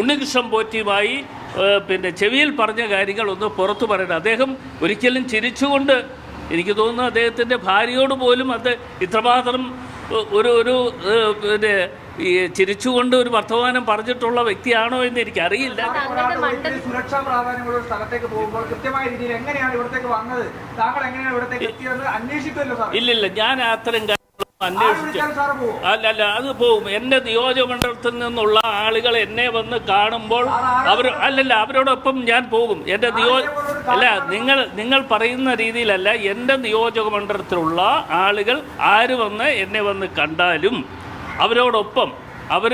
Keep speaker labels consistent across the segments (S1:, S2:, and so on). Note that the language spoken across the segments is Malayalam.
S1: ഉണ്ണികൃഷ്ണൻ പോറ്റിയുമായി പിന്നെ ചെവിയിൽ പറഞ്ഞ കാര്യങ്ങൾ ഒന്ന് പുറത്തു പറയണം. അദ്ദേഹം ഒരിക്കലും ചിരിച്ചുകൊണ്ട്, എനിക്ക് തോന്നുന്നു അദ്ദേഹത്തിൻ്റെ ഭാര്യയോട് പോലും അത് ഇത്രമാത്രം ഒരു പിന്നെ ഈ ചിരിച്ചുകൊണ്ട് ഒരു വർത്തമാനം പറഞ്ഞിട്ടുള്ള വ്യക്തിയാണോ എന്ന് എനിക്കറിയില്ല.
S2: സുരക്ഷാ പ്രാധാന്യമുള്ള സ്ഥലത്തേക്ക് പോകുമ്പോൾ കൃത്യമായ രീതിയിൽ എങ്ങനെയാണ് ഇവിടത്തേക്ക് വന്നത്, താങ്കൾ എങ്ങനെയാണ് ഇവിടത്തേക്ക് എത്തിയതെന്ന് അന്വേഷിക്കുമല്ലോ സാർ?
S1: ഇല്ലില്ല, ഞാൻ അത്തരം അന്വേഷിച്ചു. അല്ല, അത് പോകും. എൻ്റെ നിയോജകമണ്ഡലത്തിൽ നിന്നുള്ള ആളുകൾ എന്നെ വന്ന് കാണുമ്പോൾ അവരോടൊപ്പം ഞാൻ പോകും. എൻ്റെ നിങ്ങൾ പറയുന്ന രീതിയിലല്ല. എൻ്റെ നിയോജകമണ്ഡലത്തിലുള്ള ആളുകൾ ആര് വന്ന് എന്നെ വന്ന് കണ്ടാലും അവരോടൊപ്പം അവർ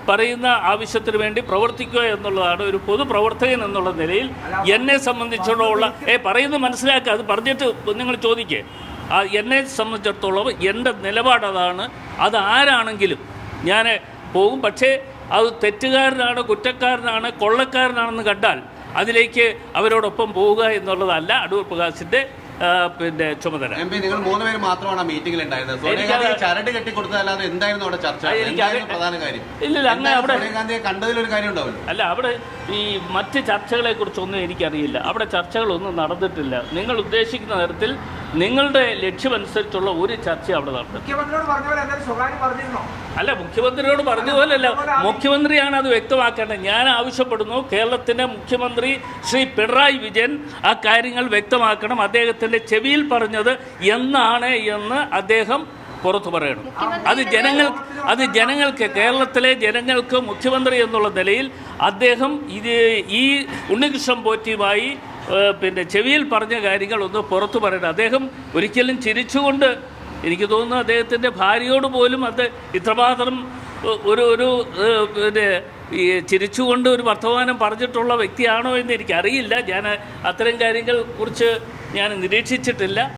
S1: പറയുന്ന ആവശ്യത്തിന് വേണ്ടി പ്രവർത്തിക്കുക എന്നുള്ളതാണ് ഒരു പൊതുപ്രവർത്തകൻ എന്നുള്ള നിലയിൽ എന്നെ സംബന്ധിച്ചിടത്തോളം പറയുന്നത് മനസ്സിലാക്കുക. അത് പറഞ്ഞിട്ട് നിങ്ങൾ ചോദിക്കേ. എന്നെ സംബന്ധിച്ചിടത്തോളം എൻ്റെ നിലപാടതാണ്. അത് ആരാണെങ്കിലും ഞാൻ പോകും. പക്ഷേ അത് തെറ്റുകാരനാണ്, കുറ്റക്കാരനാണ്, കൊള്ളക്കാരനാണെന്ന് കണ്ടാൽ അതിലേക്ക് അവരോടൊപ്പം പോവുക എന്നുള്ളതല്ല അടൂർ പ്രകാശിൻ്റെ പിന്നെ ചുമതല.
S3: നിങ്ങൾ 3 പേര് മാത്രമാണ് മീറ്റിംഗിൽ ഉണ്ടായിരുന്നത്. സോണിയാഗാന്ധി ചരട് കെട്ടിക്കൊടുത്തതല്ലാതെ എന്തായിരുന്നു അവിടെ ചർച്ച? പ്രധാന കാര്യം
S1: ഇല്ലില്ല, അങ്ങനെ അവിടെ
S3: സോണിയാഗാന്ധിയെ കണ്ടതിലൊരു കാര്യം ഉണ്ടാവില്ല.
S1: അല്ല, അവിടെ ഈ മറ്റ് ചർച്ചകളെ കുറിച്ചൊന്നും എനിക്കറിയില്ല. അവിടെ ചർച്ചകളൊന്നും നടന്നിട്ടില്ല. നിങ്ങൾ ഉദ്ദേശിക്കുന്ന തരത്തിൽ നിങ്ങളുടെ ലക്ഷ്യമനുസരിച്ചുള്ള ഒരു ചർച്ച അവിടെ നടന്നു. അല്ല, മുഖ്യമന്ത്രിയോട് പറഞ്ഞ പോലല്ല. മുഖ്യമന്ത്രിയാണ് അത് വ്യക്തമാക്കേണ്ടത്. ഞാൻ ആവശ്യപ്പെടുന്നു, കേരളത്തിൻ്റെ മുഖ്യമന്ത്രി ശ്രീ പിണറായി വിജയൻ ആ കാര്യങ്ങൾ വ്യക്തമാക്കണം. അദ്ദേഹത്തിൻ്റെ ചെവിയിൽ പറഞ്ഞത് എന്നാണ് എന്ന് അദ്ദേഹം പുറത്തു പറയണം. അത് ജനങ്ങൾക്ക്, കേരളത്തിലെ ജനങ്ങൾക്ക് മുഖ്യമന്ത്രി എന്നുള്ള നിലയിൽ അദ്ദേഹം ഈ ഉണ്ണികൃഷ്ണൻ പോറ്റിയുമായി പിന്നെ ചെവിയിൽ പറഞ്ഞ കാര്യങ്ങൾ ഒന്ന് പുറത്തു പറയണം. അദ്ദേഹം ഒരിക്കലും ചിരിച്ചുകൊണ്ട്, എനിക്ക് തോന്നുന്നു അദ്ദേഹത്തിൻ്റെ ഭാര്യയോട് പോലും അത് ഇത്രമാത്രം ഒരു പിന്നെ ഈ ചിരിച്ചുകൊണ്ട് ഒരു വർത്തമാനം പറഞ്ഞിട്ടുള്ള വ്യക്തിയാണോ എന്ന് എനിക്കറിയില്ല. ഞാൻ അത്തരം കാര്യങ്ങൾ കുറിച്ച് ഞാൻ നിരീക്ഷിച്ചിട്ടില്ല.